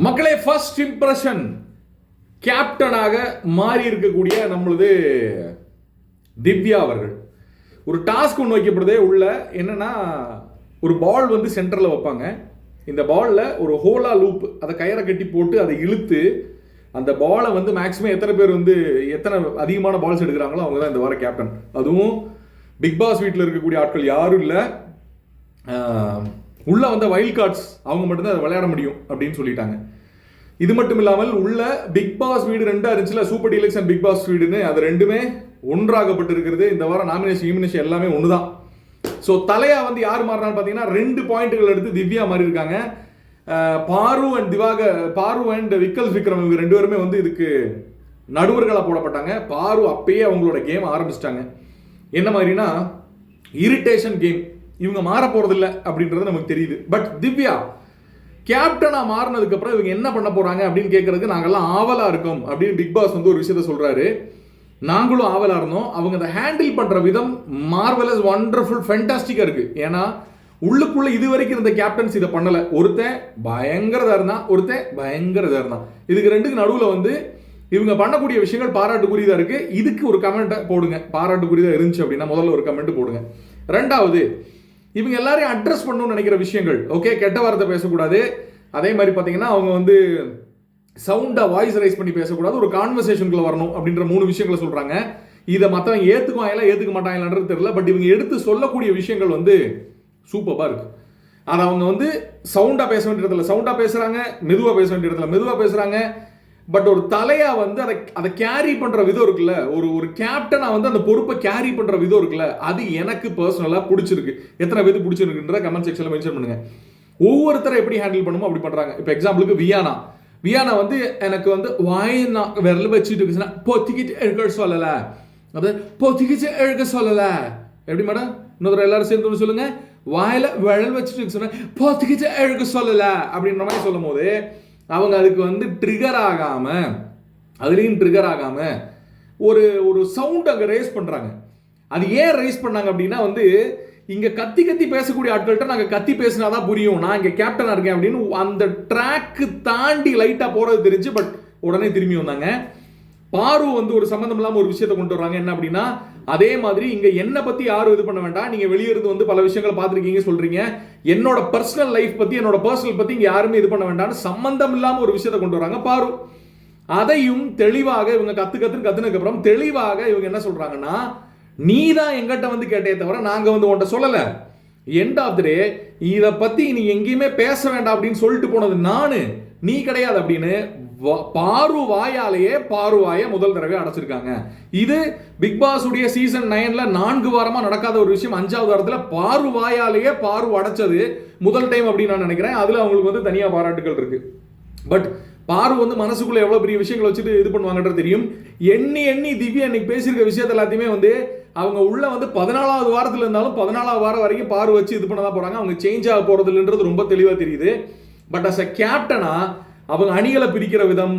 மக்களே, first impression கேப்டனாக மாறி இருக்கக்கூடிய நம்மளது திவ்யா அவர்கள் ஒரு டாஸ்க் ஒன்று வைக்கப்படுதே உள்ள. என்னன்னா, ஒரு பால் வந்து சென்டரில் வைப்பாங்க. இந்த பாலில் ஒரு ஹோலா லூப், அதை கயிறை கட்டி போட்டு அதை இழுத்து அந்த பாலை வந்து மேக்ஸிமம் எத்தனை பேர் வந்து எத்தனை அதிகமான பால்ஸ் எடுக்கிறாங்களோ அவங்க தான் இந்த வார கேப்டன். அதுவும் பிக் பாஸ் வீட்டில் இருக்கக்கூடிய ஆட்கள் யாரும் இல்லை, உள்ள வந்த வைல்ட் கார்ட்ஸ் அவங்க மட்டும்தான் அதை விளையாட முடியும் அப்படின்னு சொல்லிட்டாங்க. இது மட்டும் இல்லாமல் உள்ள பிக் பாஸ் வீடு ரெண்டா இருந்துச்சுல, Super Deluxe and Bigg Boss வீடுன்னு, அது ரெண்டுமே ஒன்றாகப்பட்டு இருக்கிறது. இந்த வாரம் நாமினேஷன் எல்லாமே ஒன்று தான். ஸோ தலையா வந்து யார் மாறினான்னு பார்த்தீங்கன்னா 2 பாயிண்ட்டுகள் எடுத்து திவ்யா மாறி இருக்காங்க. பாரு அண்ட் விக்கல் விக்ரம் இவங்க 2 பேருமே வந்து இதுக்கு நடுவர்களாக போடப்பட்டாங்க. பாரு அப்பயே அவங்களோட கேம் ஆரம்பிச்சிட்டாங்க. என்ன மாதிரினா இரிட்டேஷன் கேம். இவங்க மாற போறதில்ல அப்படின்றது நமக்கு தெரியுது. பட் திவ்யா கேப்டனா மாறினதுக்கு அப்புறம் இவங்க என்ன பண்ண போறாங்க அப்படின்னு கேட்கறதுக்கு நாங்கெல்லாம் ஆவலா இருக்கோம் அப்படின்னு பிக் பாஸ் வந்து ஒரு விஷயத்த சொல்றாரு. நாங்களும் ஆவலா இருந்தோம். அவங்க அதை ஹேண்டில் பண்ற விதம் மார்வலஸ், வண்டர்ஃபுல், ஃபேண்டாஸ்டிக்கா இருக்கு. ஏன்னா உள்ளுக்குள்ள இது வரைக்கும் இருந்த கேப்டன்ஸ் இதை பண்ணல. ஒருத்தன் பயங்கரதா இருந்தான், ஒருத்தன் பயங்கரதா இருந்தான். இதுக்கு ரெண்டுக்கு நடுவில் வந்து இவங்க பண்ணக்கூடிய விஷயங்கள் பாராட்டுக்குரியதா இருக்கு. இதுக்கு ஒரு கமெண்ட் போடுங்க, பாராட்டுக்குரியதா இருந்துச்சு அப்படின்னா முதல்ல ஒரு கமெண்ட் போடுங்க. ரெண்டாவது, இவங்க எல்லாரையும் அட்ரஸ் பண்ணணும்னு நினைக்கிற விஷயங்கள். ஓகே, கெட்ட வார்த்தை பேசக்கூடாது. அதே மாதிரி பார்த்தீங்கன்னா அவங்க வந்து சவுண்டா வாய்ஸ் ரைஸ் பண்ணி பேசக்கூடாது, ஒரு கான்வர்சேஷனுக்குள்ள வரணும் அப்படின்ற 3 விஷயங்களை சொல்றாங்க. இதை மற்றவங்க ஏத்துக்குவாங்களா ஏத்துக்க மாட்டாங்களான்றது தெரியல. பட் இவங்க எடுத்து சொல்லக்கூடிய விஷயங்கள் வந்து சூப்பரா இருக்கு. அதை அவங்க வந்து சவுண்டா பேச வேண்டிய இடத்துல சவுண்டா பேசுறாங்க, மெதுவா பேச வேண்டிய இடத்துல மெதுவா பேசுறாங்க. பட் ஒரு தலையா வந்து அதை கேரி பண்ற விதம் இருக்குல்ல, ஒரு கேப்டனா வந்து அந்த பொறுப்பை கேரி பண்ற விதம் இருக்குல்ல, அது எனக்கு பர்சனலா பிடிச்சிருக்கு. எத்தனை பேருக்கு பிடிச்சிருக்குன்ற கமெண்ட் செக்ஷன்ல மென்ஷன் பண்ணுங்க. ஒவ்வொருத்தரை எப்படி ஹேண்டில் பண்ணுமோ அப்படி பண்றாங்க. இப்போ எக்ஸாம்பிளுக்கு வியானா வந்து எனக்கு வந்து வாயினா விரல் வச்சுட்டு இருக்குன்னா பொத்திக்கிட்டு எழுக்க சொல்லல, அது பொத்திக்கிட்டு எழுக்க சொல்லல. எப்படி மேடம், இன்னொரு எல்லாரும் சேர்ந்து சொல்லுங்க. வாயில விரல் வச்சுட்டு சொன்ன பொத்திக்கிட்டு எழுக்க சொல்லல அப்படின்ற மாதிரி சொல்லும் போது அவங்க அதுக்கு வந்து ட்ரிகர் ஆகாம ஒரு சவுண்ட் அங்கே ரேஸ் பண்றாங்க. அது ஏன் ரேஸ் பண்ணாங்க அப்படின்னா வந்து இங்க கத்தி பேசக்கூடிய ஆட்கள்கிட்ட நாங்க கத்தி பேசினாதான் புரியும், நான் இங்க கேப்டனா இருக்கேன் அப்படின்னு அந்த ட்ராக்கு தாண்டி லைட்டா போறது தெரிஞ்சு. பட் உடனே திரும்பி வந்தாங்க. பாரு வந்து ஒரு சம்பந்தம் இல்லாம ஒரு விஷயத்தை கொண்டு வர்றாங்க. என்ன அப்படின்னா, அதே மாதிரி இங்க என்ன பத்தி யாரும் இது பண்ண வேண்டாம், நீங்க வெளியே இருந்து வந்து பல விஷயங்கள் பார்த்துருக்கீங்க சொல்றீங்க, என்னோட பர்சனல் லைஃப் பத்தி என்னோட பர்சனல் பத்தி இங்க யாருமே இது பண்ண வேண்டாம்னு சம்பந்தம் இல்லாம ஒரு விஷயத்தை கொண்டு வராங்க பாரு. அதையும் தெளிவாக இவங்க கத்துனதுக்கு அப்புறம் தெளிவாக இவங்க என்ன சொல்றாங்கன்னா, நீ தான் எங்கிட்ட வந்து கேட்டே தவிர நாங்க வந்து உன்கிட்ட சொல்லல. எண்ட் ஆஃப் தி டே இதை பத்தி நீ எங்கேயுமே பேச வேண்டாம் அப்படின்னு சொல்லிட்டு போனது நானு, நீ கிடையாது அப்படின்னு பாரு வாயை முதல் தடவை அடைச்சிருக்காங்க. இது பிக் பாஸ் உடைய சீசன் 9ல 4 வாரமா நடக்காத ஒரு விஷயம். 5வது வாரத்துல பாரு அடைச்சது முதல் டைம் அப்படின்னு நான் நினைக்கிறேன். அதுல அவங்களுக்கு வந்து தனியா பாராட்டுகள் இருக்கு. பட் பாரு வந்து மனசுக்குள்ள எவ்வளவு பெரிய விஷயங்களை வச்சுட்டு இது பண்ணுவாங்கன்றது தெரியும். எண்ணி திவ்யா இன்னைக்கு பேசியிருக்க விஷயத்த எல்லாத்தையுமே வந்து அவங்க உள்ள வந்து 14வது வாரத்துல இருந்தாலும் 14வது வாரம் வரைக்கும் பாரு வச்சு இது பண்ணதான் போறாங்க. அவங்க சேஞ்ச் ஆக போறது இல்லைன்றது ரொம்ப தெளிவா தெரியுது. பட் அஸ் அ கேப்டனா அவங்க அணிகளை பிரிக்கிற விதம்,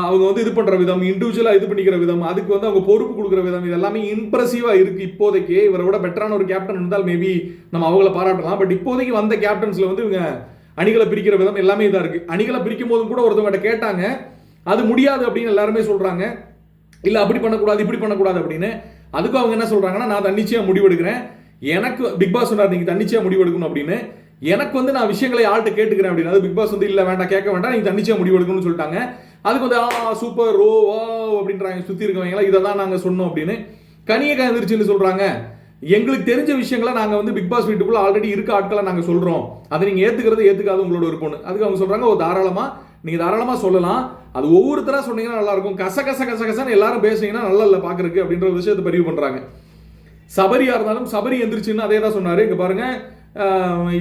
அவங்க வந்து இது பண்ற விதம், இண்டிவிஜுவலா இது பண்ணிக்கிற விதம், அதுக்கு வந்து அவங்க பொறுப்பு கொடுக்குற விதம், இது எல்லாமே இம்ப்ரெசிவா இருக்கு. இப்போதைக்கு இவரை விட பெட்டரான ஒரு கேப்டன் இருந்தால் மேபி நம்ம அவங்கள பாராட்டலாம். பட் இப்போதைக்கு வந்த கேப்டன்ஸ்ல வந்து இவங்க அணிகளை பிரிக்கிற விதம் எல்லாமே இதா இருக்கு. அணிகளை பிரிக்கும் போதும் கூட ஒருத்தவங்க கேட்டாங்க, அது முடியாது அப்படின்னு எல்லாருமே சொல்றாங்க. இல்ல அப்படி பண்ணக்கூடாது இப்படி பண்ணக்கூடாது அப்படின்னு. அதுக்கு அவங்க என்ன சொல்றாங்கன்னா, நான் தன்னிச்சையா முடிவெடுக்கிறேன், எனக்கு பிக் பாஸ் சொன்னார் நீங்க தன்னிச்சையா முடிவெடுக்கணும் அப்படின்னு, எனக்கு வந்து நான் விஷயங்களை ஆள்கிட்ட கேட்டுக்கிறேன் அப்படின்னு. அது பிக் பாஸ் வந்து இல்ல வேண்டாம் கேட்க வேண்டாம், நீங்க தன்னிச்சையா முடிவெடுக்கணும்னு சொல்லிட்டாங்க. அதுக்கு வந்து சூப்பர் ஓ அப்படின்றாங்க சுத்தி இருக்கவங்களா, இதை தான் நாங்க சொன்னோம் அப்படின்னு. கனியக்கா எந்திரிச்சுன்னு சொல்றாங்க, எங்களுக்கு தெரிஞ்ச விஷயங்களை நாங்க வந்து பிக் பாஸ் வீட்டுக்குள்ள ஆல்ரெடி இருக்க ஆட்களை நாங்க சொல்றோம், அதை நீங்க ஏத்துக்காது உங்களோட விருப்பம். அதுக்கு அவங்க சொல்றாங்க, நீங்க தாராளமா சொல்லலாம், அது ஒவ்வொருத்தரா சொன்னீங்கன்னா நல்லா இருக்கும், கசகசன்னு எல்லாரும் பேசுனீங்கன்னா நல்லா இல்ல பாக்குறதுக்கு அப்படின்ற விஷயத்தை பதிவு பண்றாங்க. சபரியா இருந்தாலும் சபரி எந்திரிச்சுன்னு அதே தான் சொன்னாரு. இங்க பாருங்க,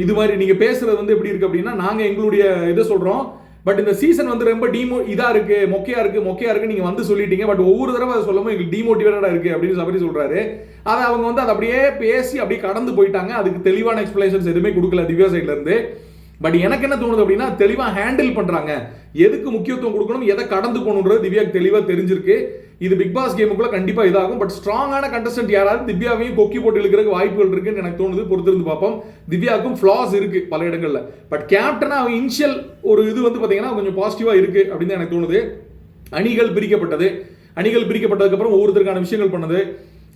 இது மாதிரி நீங்க பேசுறது வந்து எப்படி இருக்கு அப்படின்னா, நாங்க எங்களுடைய இதை சொல்றோம், பட் இந்த சீசன் வந்து ரொம்ப இதா இருக்கு, மொக்கையா இருக்கு நீங்க வந்து சொல்லிட்டீங்க, பட் ஒவ்வொரு தடவை அதை சொல்லும்போது எங்களுக்கு டிமோட்டிவேட்டடா இருக்கு அப்படின்னு சபரி சொல்றாரு. அதை அவங்க வந்து அதை அப்படியே பேசி அப்படியே கடந்து போயிட்டாங்க. அதுக்கு தெளிவான எக்ஸ்பிளேஷன்ஸ் எதுவுமே கொடுக்கல திவ்யா சைட்ல இருந்து. பட் எனக்கு என்ன தோணுது அப்படின்னா, தெளிவா ஹேண்டில் பண்றாங்க, எதுக்கு முக்கியத்துவம் கொடுக்கணும், எதை கடந்து போகணுன்றது திவ்யாக்கு தெளிவா தெரிஞ்சிருக்கு. இது பிக் பாஸ் கேமுக்குள்ள கண்டிப்பா இதாகும். பட் ஸ்ட்ராங்கான கண்டஸ்டன்ட் யாராவது திவ்யாவையும் கொக்கி போட்டு இழுக்கிறதுக்கு வாய்ப்புகள் இருக்குன்னு எனக்கு தோணுது. பொறுத்திருந்து பார்ப்போம். திவ்யாவுக்கும் ஃபிளாஸ் இருக்கு பல இடங்கள்ல. பட் கேப்டனா அவன் இனிஷியல் ஒரு இது வந்து பாத்தீங்கன்னா கொஞ்சம் பாசிட்டிவா இருக்கு அப்படின்னு எனக்கு தோணுது. அணிகள் பிரிக்கப்பட்டதுக்கு அப்புறம் ஒவ்வொருத்தருக்கான விஷயங்கள் பண்ணது.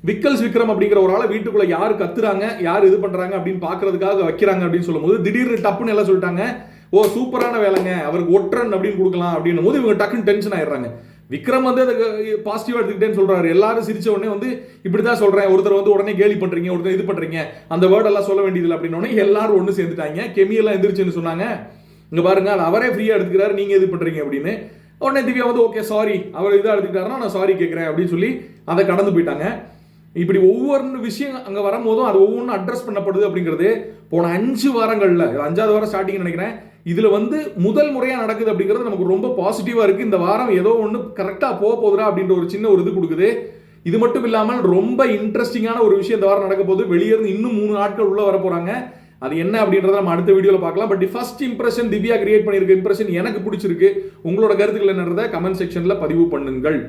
விக்கல்ஸ் விக்ரம் அப்படிங்கிற ஒரு ஆளை வீட்டுக்குள்ள யாரு கத்துறாங்க, யார் இது பண்றாங்க அப்படின்னு பாக்குறதுக்காக வைக்கிறாங்க அப்படின்னு சொல்லும்போது திடீர்னு டப்புன்னு எல்லாம் சொல்லிட்டாங்க, ஓ சூப்பரான வேலைங்க, அவருக்கு ஒற்றன் அப்படின்னு கொடுக்கலாம் அப்படின்னும் போது இவங்க டக்குன்னு டென்ஷன் ஆயிடுறாங்க. விக்ரம் வந்து அதை பாசிட்டிவா எடுத்துக்கிட்டேன்னு சொல்றாரு. எல்லாரும் சிரிச்ச உடனே வந்து இப்படிதான் சொல்றேன், ஒருத்தர் வந்து உடனே கேலி பண்றீங்க, ஒருத்தர் இது பண்றீங்க, அந்த வேர்ட் எல்லாம் சொல்ல வேண்டியதில்லை அப்படின்னு எல்லாரும் ஒன்று சேர்ந்துட்டாங்க. கெமியெல்லாம் எந்திரிச்சுன்னு சொன்னாங்க, இங்க பாருங்க அது அவரே ஃப்ரீயா எடுத்துக்கிறாரு, நீங்க இது பண்றீங்க அப்படின்னு. உடனே திவ்யா வந்து ஓகே சாரி, அவர் இதாக எடுத்துக்கிட்டாருன்னா நான் சாரி கேட்கிறேன் அப்படின்னு சொல்லி அதை கடந்து போயிட்டாங்க. இப்படி ஒவ்வொரு விஷயம் அங்கே வரும்போதும் அது ஒவ்வொன்றும் அட்ரஸ் பண்ணப்படுது அப்படிங்கிறது போன 5 வாரங்களில் 5வது வாரம் ஸ்டார்டிங் நினைக்கிறேன், இதில் வந்து முதல் முறையாக நடக்குது அப்படிங்கிறது நமக்கு ரொம்ப பாசிட்டிவாக இருக்குது. இந்த வாரம் ஏதோ ஒன்று கரெக்டாக போகுதுரா அப்படின்ற ஒரு சின்ன ஒரு இது கொடுக்குது. இது மட்டும் இல்லாமல் ரொம்ப இன்ட்ரெஸ்டிங்கான ஒரு விஷயம் இந்த வாரம் நடக்க போகுது. வெளியேருந்து இன்னும் 3 நாட்கள் உள்ள வர போகிறாங்க. அது என்ன அப்படின்றத நம்ம அடுத்த வீடியோவில் பார்க்கலாம். But first impression Divya create பண்ணியிருக்க இம்ப்ரெஷன் எனக்கு பிடிச்சிருக்கு. உங்களோட கருத்துக்கள் என்னன்றதை கமெண்ட் செக்ஷனில் பதிவு பண்ணுங்கள்.